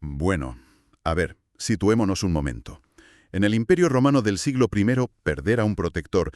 Bueno, a ver, situémonos un momento. En el Imperio Romano del siglo I, perder a un protector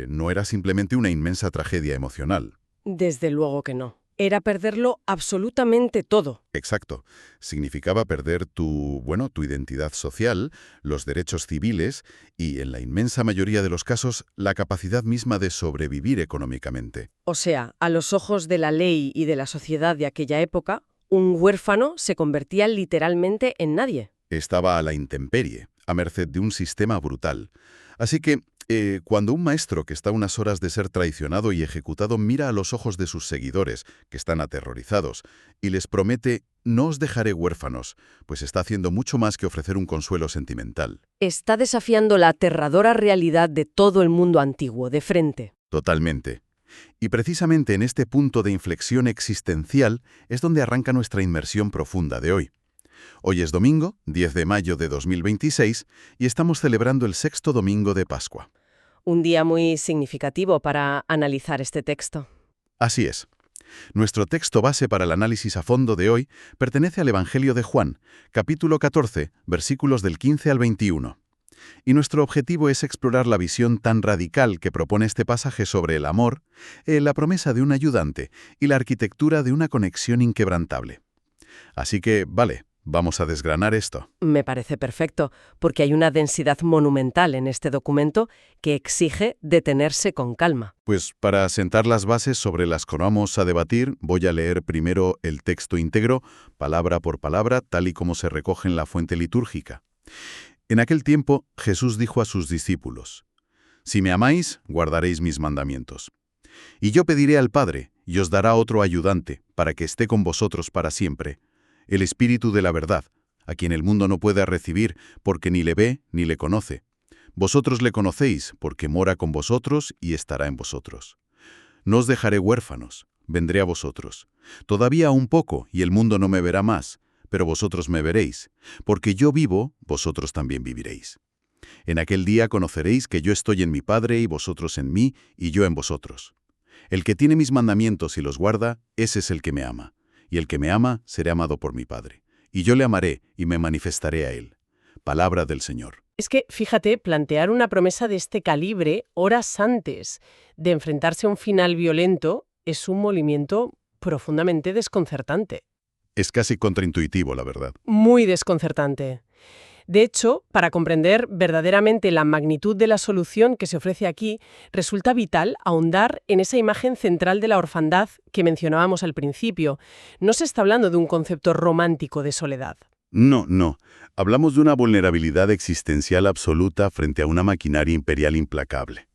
no era simplemente una inmensa tragedia emocional. Desde luego que no. Era perderlo absolutamente todo. Exacto. Significaba perder tu identidad social, los derechos civiles y, en la inmensa mayoría de los casos, la capacidad misma de sobrevivir económicamente. O sea, a los ojos de la ley y de la sociedad de aquella época, un huérfano se convertía literalmente en nadie. Estaba a la intemperie, a merced de un sistema brutal. Así que, cuando un maestro que está a unas horas de ser traicionado y ejecutado mira a los ojos de sus seguidores, que están aterrorizados, y les promete «no os dejaré huérfanos», pues está haciendo mucho más que ofrecer un consuelo sentimental. Está desafiando la aterradora realidad de todo el mundo antiguo, de frente. Totalmente. Y precisamente en este punto de inflexión existencial es donde arranca nuestra inmersión profunda de hoy. Hoy es domingo, 10 de mayo de 2026, y estamos celebrando el sexto domingo de Pascua. Un día muy significativo para analizar este texto. Así es. Nuestro texto base para el análisis a fondo de hoy pertenece al Evangelio de Juan, capítulo 14, versículos del 15 al 21. Y nuestro objetivo es explorar la visión tan radical que propone este pasaje sobre el amor, la promesa de un ayudante y la arquitectura de una conexión inquebrantable. Así que, vale, vamos a desgranar esto. Me parece perfecto, porque hay una densidad monumental en este documento que exige detenerse con calma. Pues para sentar las bases sobre las que vamos a debatir, voy a leer primero el texto íntegro, palabra por palabra, tal y como se recoge en la fuente litúrgica. En aquel tiempo, Jesús dijo a sus discípulos: «Si me amáis, guardaréis mis mandamientos. Y yo pediré al Padre, y os dará otro ayudante, para que esté con vosotros para siempre, el Espíritu de la verdad, a quien el mundo no puede recibir, porque ni le ve ni le conoce. Vosotros le conocéis, porque mora con vosotros y estará en vosotros. No os dejaré huérfanos, vendré a vosotros. Todavía un poco, y el mundo no me verá más, pero vosotros me veréis, porque yo vivo, vosotros también viviréis. En aquel día conoceréis que yo estoy en mi Padre y vosotros en mí, y yo en vosotros. El que tiene mis mandamientos y los guarda, ese es el que me ama. Y el que me ama será amado por mi Padre. Y yo le amaré y me manifestaré a él». Palabra del Señor. Es que, fíjate, plantear una promesa de este calibre horas antes de enfrentarse a un final violento es un movimiento profundamente desconcertante. Es casi contraintuitivo, la verdad. Muy desconcertante. De hecho, para comprender verdaderamente la magnitud de la solución que se ofrece aquí, resulta vital ahondar en esa imagen central de la orfandad que mencionábamos al principio. No se está hablando de un concepto romántico de soledad. No. Hablamos de una vulnerabilidad existencial absoluta frente a una maquinaria imperial implacable.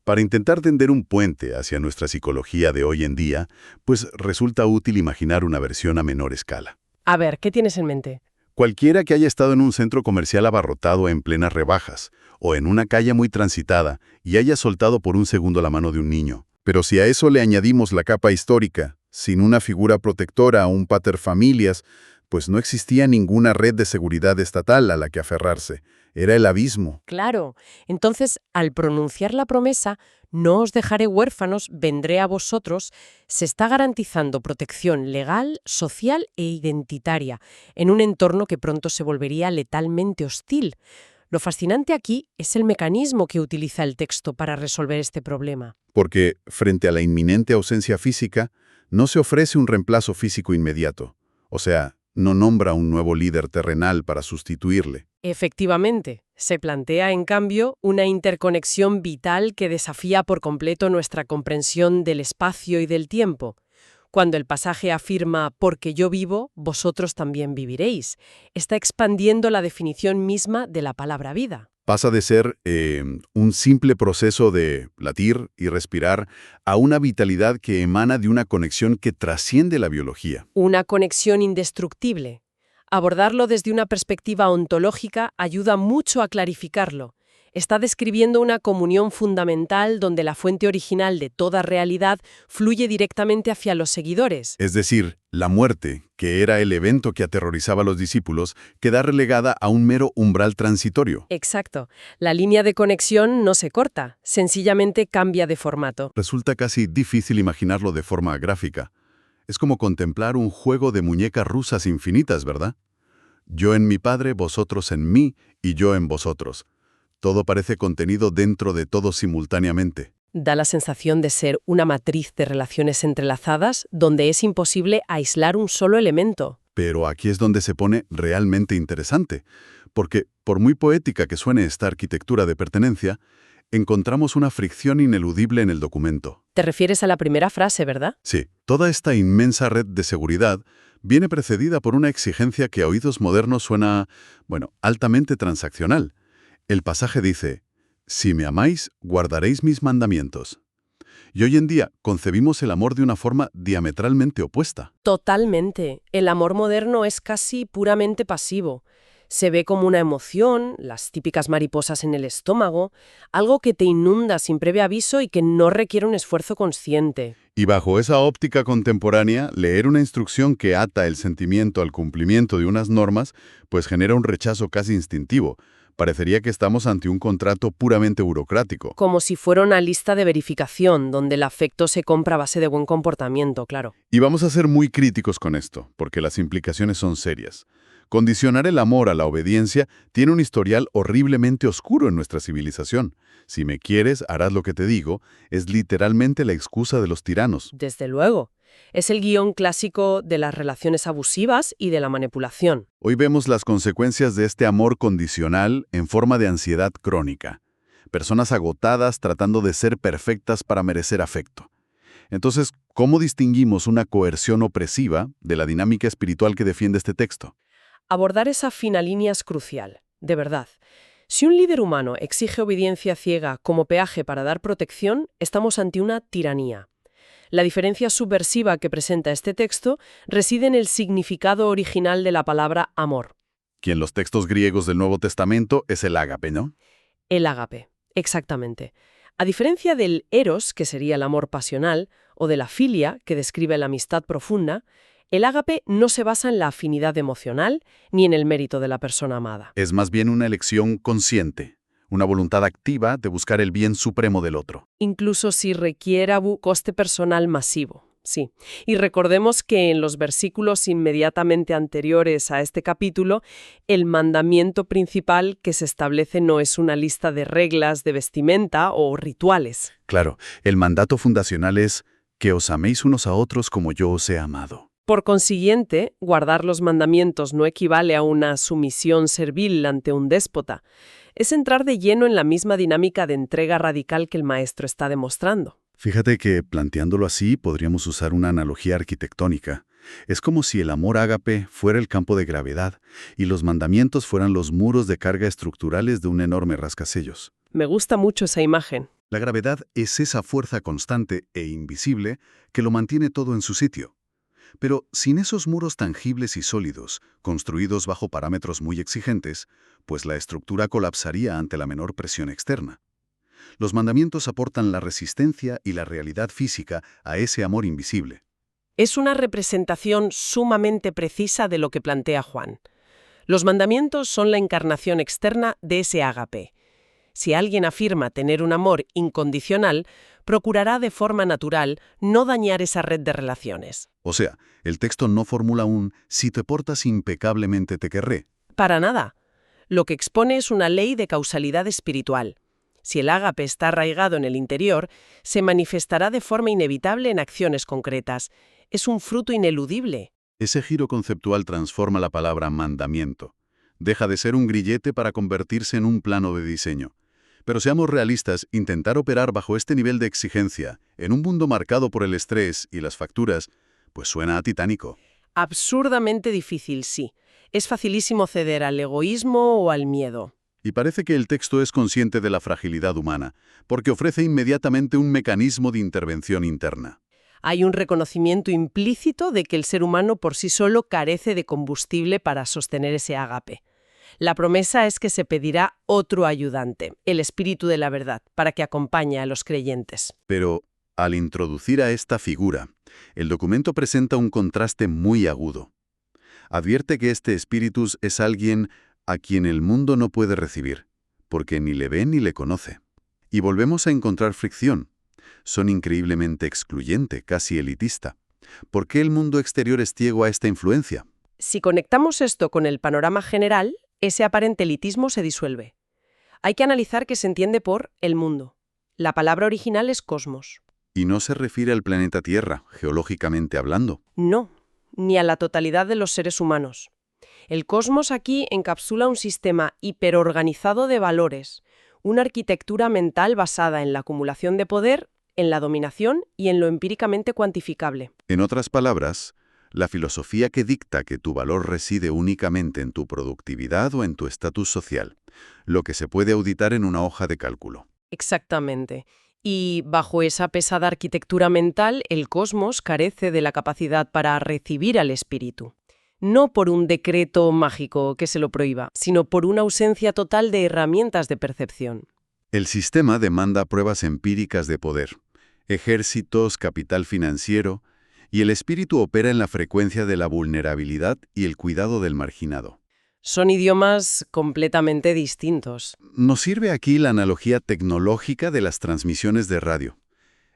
Para intentar tender un puente hacia nuestra psicología de hoy en día, pues resulta útil imaginar una versión a menor escala. A ver, ¿qué tienes en mente? Cualquiera que haya estado en un centro comercial abarrotado en plenas rebajas, o en una calle muy transitada, y haya soltado por un segundo la mano de un niño. Pero si a eso le añadimos la capa histórica, sin una figura protectora o un paterfamilias, pues no existía ninguna red de seguridad estatal a la que aferrarse. Era el abismo. Claro. Entonces, al pronunciar la promesa, «no os dejaré huérfanos, vendré a vosotros», se está garantizando protección legal, social e identitaria, en un entorno que pronto se volvería letalmente hostil. Lo fascinante aquí es el mecanismo que utiliza el texto para resolver este problema. Porque, frente a la inminente ausencia física, no se ofrece un reemplazo físico inmediato. O sea, no nombra un nuevo líder terrenal para sustituirle. Efectivamente, se plantea, en cambio, una interconexión vital que desafía por completo nuestra comprensión del espacio y del tiempo. Cuando el pasaje afirma «porque yo vivo, vosotros también viviréis», está expandiendo la definición misma de la palabra vida. Pasa de ser un simple proceso de latir y respirar a una vitalidad que emana de una conexión que trasciende la biología. Una conexión indestructible. Abordarlo desde una perspectiva ontológica ayuda mucho a clarificarlo. Está describiendo una comunión fundamental donde la fuente original de toda realidad fluye directamente hacia los seguidores. Es decir, la muerte, que era el evento que aterrorizaba a los discípulos, queda relegada a un mero umbral transitorio. Exacto. La línea de conexión no se corta, sencillamente cambia de formato. Resulta casi difícil imaginarlo de forma gráfica. Es como contemplar un juego de muñecas rusas infinitas, ¿verdad? Yo en mi Padre, vosotros en mí y yo en vosotros. Todo parece contenido dentro de todo simultáneamente. Da la sensación de ser una matriz de relaciones entrelazadas donde es imposible aislar un solo elemento. Pero aquí es donde se pone realmente interesante, porque, por muy poética que suene esta arquitectura de pertenencia, encontramos una fricción ineludible en el documento. Te refieres a la primera frase, ¿verdad? Sí, toda esta inmensa red de seguridad viene precedida por una exigencia que a oídos modernos suena, altamente transaccional. El pasaje dice, «Si me amáis, guardaréis mis mandamientos». Y hoy en día concebimos el amor de una forma diametralmente opuesta. Totalmente. El amor moderno es casi puramente pasivo. Se ve como una emoción, las típicas mariposas en el estómago, algo que te inunda sin previo aviso y que no requiere un esfuerzo consciente. Y bajo esa óptica contemporánea, leer una instrucción que ata el sentimiento al cumplimiento de unas normas, pues genera un rechazo casi instintivo. Parecería que estamos ante un contrato puramente burocrático. Como si fuera una lista de verificación, donde el afecto se compra a base de buen comportamiento, claro. Y vamos a ser muy críticos con esto, porque las implicaciones son serias. Condicionar el amor a la obediencia tiene un historial horriblemente oscuro en nuestra civilización. Si me quieres, harás lo que te digo, es literalmente la excusa de los tiranos. Desde luego. Es el guión clásico de las relaciones abusivas y de la manipulación. Hoy vemos las consecuencias de este amor condicional en forma de ansiedad crónica. Personas agotadas tratando de ser perfectas para merecer afecto. Entonces, ¿cómo distinguimos una coerción opresiva de la dinámica espiritual que defiende este texto? Abordar esa fina línea es crucial, de verdad. Si un líder humano exige obediencia ciega como peaje para dar protección, estamos ante una tiranía. La diferencia subversiva que presenta este texto reside en el significado original de la palabra amor. Que en los textos griegos del Nuevo Testamento es el ágape, ¿no? El ágape, exactamente. A diferencia del eros, que sería el amor pasional, o de la filia, que describe la amistad profunda, el ágape no se basa en la afinidad emocional ni en el mérito de la persona amada. Es más bien una elección consciente, una voluntad activa de buscar el bien supremo del otro. Incluso si requiera coste personal masivo, sí. Y recordemos que en los versículos inmediatamente anteriores a este capítulo, el mandamiento principal que se establece no es una lista de reglas de vestimenta o rituales. Claro, el mandato fundacional es que os améis unos a otros como yo os he amado. Por consiguiente, guardar los mandamientos no equivale a una sumisión servil ante un déspota. Es entrar de lleno en la misma dinámica de entrega radical que el maestro está demostrando. Fíjate que, planteándolo así, podríamos usar una analogía arquitectónica. Es como si el amor ágape fuera el campo de gravedad y los mandamientos fueran los muros de carga estructurales de un enorme rascacielos. Me gusta mucho esa imagen. La gravedad es esa fuerza constante e invisible que lo mantiene todo en su sitio. Pero sin esos muros tangibles y sólidos, construidos bajo parámetros muy exigentes, pues la estructura colapsaría ante la menor presión externa. Los mandamientos aportan la resistencia y la realidad física a ese amor invisible. Es una representación sumamente precisa de lo que plantea Juan. Los mandamientos son la encarnación externa de ese ágape. Si alguien afirma tener un amor incondicional, procurará de forma natural no dañar esa red de relaciones. O sea, el texto no formula un «si te portas impecablemente te querré». Para nada. Lo que expone es una ley de causalidad espiritual. Si el ágape está arraigado en el interior, se manifestará de forma inevitable en acciones concretas. Es un fruto ineludible. Ese giro conceptual transforma la palabra mandamiento. Deja de ser un grillete para convertirse en un plano de diseño. Pero seamos realistas, intentar operar bajo este nivel de exigencia, en un mundo marcado por el estrés y las facturas, pues suena a titánico. Absurdamente difícil, sí. Es facilísimo ceder al egoísmo o al miedo. Y parece que el texto es consciente de la fragilidad humana, porque ofrece inmediatamente un mecanismo de intervención interna. Hay un reconocimiento implícito de que el ser humano por sí solo carece de combustible para sostener ese ágape. La promesa es que se pedirá otro ayudante, el Espíritu de la Verdad, para que acompañe a los creyentes. Pero, al introducir a esta figura, el documento presenta un contraste muy agudo. Advierte que este Espíritu es alguien a quien el mundo no puede recibir, porque ni le ve ni le conoce. Y volvemos a encontrar fricción. Son increíblemente excluyente, casi elitista. ¿Por qué el mundo exterior es ciego a esta influencia? Si conectamos esto con el panorama general, ese aparente elitismo se disuelve. Hay que analizar qué se entiende por el mundo. La palabra original es cosmos. Y no se refiere al planeta Tierra, geológicamente hablando. No, ni a la totalidad de los seres humanos. El cosmos aquí encapsula un sistema hiperorganizado de valores, una arquitectura mental basada en la acumulación de poder, en la dominación y en lo empíricamente cuantificable. En otras palabras, la filosofía que dicta que tu valor reside únicamente en tu productividad o en tu estatus social, lo que se puede auditar en una hoja de cálculo. Exactamente. Y bajo esa pesada arquitectura mental, el cosmos carece de la capacidad para recibir al espíritu. No por un decreto mágico que se lo prohíba, sino por una ausencia total de herramientas de percepción. El sistema demanda pruebas empíricas de poder, ejércitos, capital financiero, y el espíritu opera en la frecuencia de la vulnerabilidad y el cuidado del marginado. Son idiomas completamente distintos. Nos sirve aquí la analogía tecnológica de las transmisiones de radio.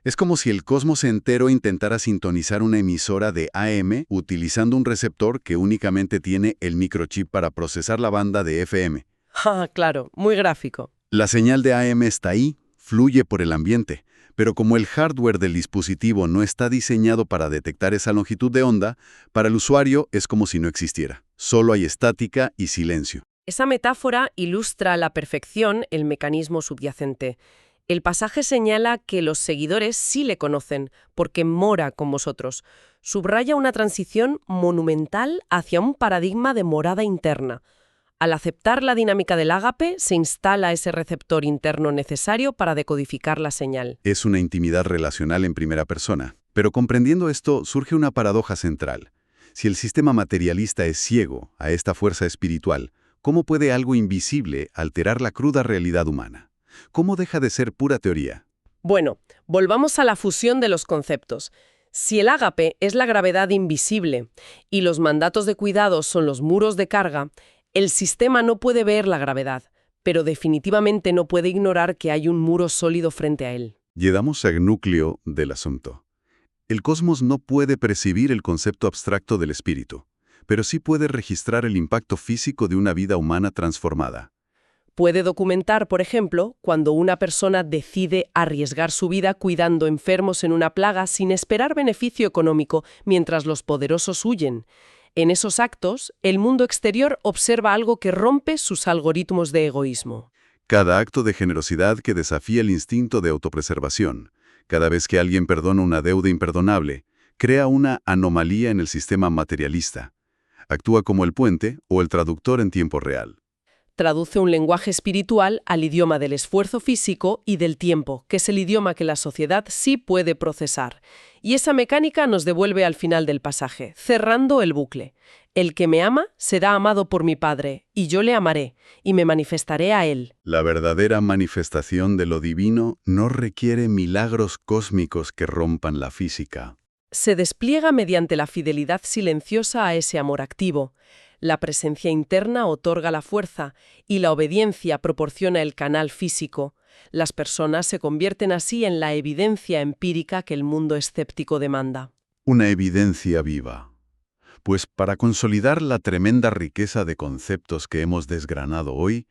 Es como si el cosmos entero intentara sintonizar una emisora de AM utilizando un receptor que únicamente tiene el microchip para procesar la banda de FM. Ah, claro, muy gráfico. La señal de AM está ahí, fluye por el ambiente, pero como el hardware del dispositivo no está diseñado para detectar esa longitud de onda, para el usuario es como si no existiera. Solo hay estática y silencio. Esa metáfora ilustra a la perfección el mecanismo subyacente. El pasaje señala que los seguidores sí le conocen, porque mora con vosotros. Subraya una transición monumental hacia un paradigma de morada interna. Al aceptar la dinámica del ágape, se instala ese receptor interno necesario para decodificar la señal. Es una intimidad relacional en primera persona. Pero comprendiendo esto, surge una paradoja central. Si el sistema materialista es ciego a esta fuerza espiritual, ¿cómo puede algo invisible alterar la cruda realidad humana? ¿Cómo deja de ser pura teoría? Bueno, volvamos a la fusión de los conceptos. Si el ágape es la gravedad invisible y los mandatos de cuidado son los muros de carga, el sistema no puede ver la gravedad, pero definitivamente no puede ignorar que hay un muro sólido frente a él. Llegamos al núcleo del asunto. El cosmos no puede percibir el concepto abstracto del espíritu, pero sí puede registrar el impacto físico de una vida humana transformada. Puede documentar, por ejemplo, cuando una persona decide arriesgar su vida cuidando enfermos en una plaga sin esperar beneficio económico mientras los poderosos huyen. En esos actos, el mundo exterior observa algo que rompe sus algoritmos de egoísmo. Cada acto de generosidad que desafía el instinto de autopreservación, cada vez que alguien perdona una deuda imperdonable, crea una anomalía en el sistema materialista. Actúa como el puente o el traductor en tiempo real. Traduce un lenguaje espiritual al idioma del esfuerzo físico y del tiempo, que es el idioma que la sociedad sí puede procesar. Y esa mecánica nos devuelve al final del pasaje, cerrando el bucle. El que me ama será amado por mi Padre, y yo le amaré, y me manifestaré a él. La verdadera manifestación de lo divino no requiere milagros cósmicos que rompan la física. Se despliega mediante la fidelidad silenciosa a ese amor activo. La presencia interna otorga la fuerza y la obediencia proporciona el canal físico. Las personas se convierten así en la evidencia empírica que el mundo escéptico demanda. Una evidencia viva. Pues para consolidar la tremenda riqueza de conceptos que hemos desgranado hoy,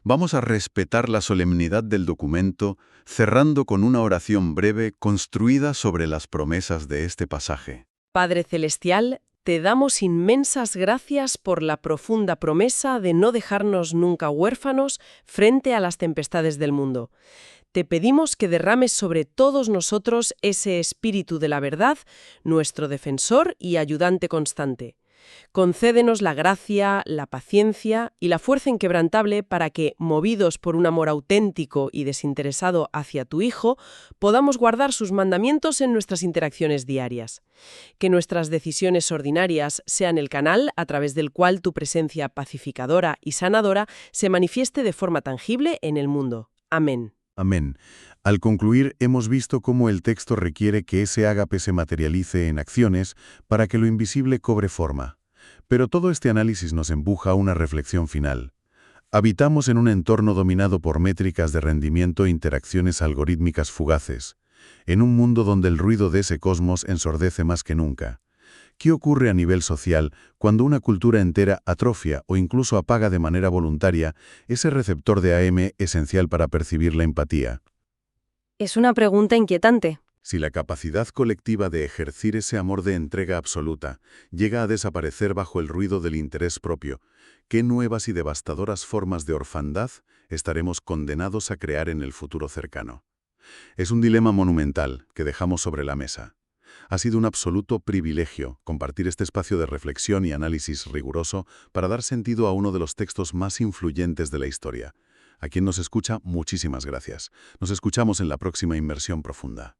vamos a respetar la solemnidad del documento, cerrando con una oración breve construida sobre las promesas de este pasaje. Padre Celestial, te damos inmensas gracias por la profunda promesa de no dejarnos nunca huérfanos frente a las tempestades del mundo. Te pedimos que derrames sobre todos nosotros ese espíritu de la verdad, nuestro defensor y ayudante constante. Concédenos la gracia, la paciencia y la fuerza inquebrantable para que, movidos por un amor auténtico y desinteresado hacia tu Hijo, podamos guardar sus mandamientos en nuestras interacciones diarias. Que nuestras decisiones ordinarias sean el canal a través del cual tu presencia pacificadora y sanadora se manifieste de forma tangible en el mundo. Amén. Amén. Al concluir, hemos visto cómo el texto requiere que ese ágape se materialice en acciones para que lo invisible cobre forma. Pero todo este análisis nos empuja a una reflexión final. Habitamos en un entorno dominado por métricas de rendimiento e interacciones algorítmicas fugaces, en un mundo donde el ruido de ese cosmos ensordece más que nunca. ¿Qué ocurre a nivel social cuando una cultura entera atrofia o incluso apaga de manera voluntaria ese receptor de AM esencial para percibir la empatía? Es una pregunta inquietante. Si la capacidad colectiva de ejercer ese amor de entrega absoluta llega a desaparecer bajo el ruido del interés propio, ¿qué nuevas y devastadoras formas de orfandad estaremos condenados a crear en el futuro cercano? Es un dilema monumental que dejamos sobre la mesa. Ha sido un absoluto privilegio compartir este espacio de reflexión y análisis riguroso para dar sentido a uno de los textos más influyentes de la historia. A quien nos escucha, muchísimas gracias. Nos escuchamos en la próxima Inmersión Profunda.